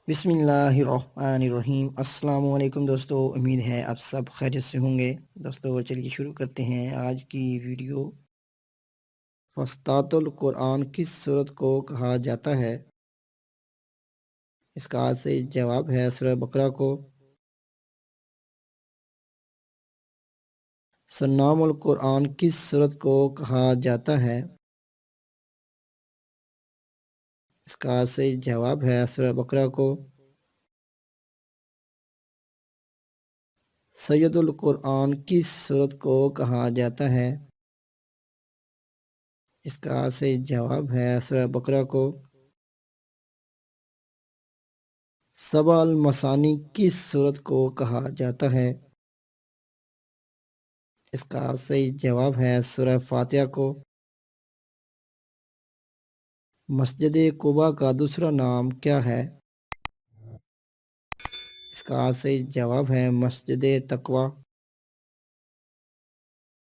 بسم اللہ الرحمن الرحیم۔ السلام علیکم دوستو، امید ہے آپ سب خیریت سے ہوں گے۔ دوستو چلیے شروع کرتے ہیں آج کی ویڈیو۔ فسطاط القرآن کس سورت کو کہا جاتا ہے؟ اس کا صحیح جواب ہے سورہ بقرہ کو۔ سنام القرآن کس سورت کو کہا جاتا ہے؟ اس کا صحیح جواب ہے سورہ بقرہ کو۔ سید القرآن کس سورت کو کہا جاتا ہے؟ اس کا صحیح جواب ہے سورہ بقرہ کو۔ سبع المثانی کس سورت کو کہا جاتا ہے؟ اس کا صحیح جواب ہے سورہ فاتحہ کو۔ مسجد قباء کا دوسرا نام کیا ہے؟ اس کا صحیح جواب ہے مسجد تقویٰ۔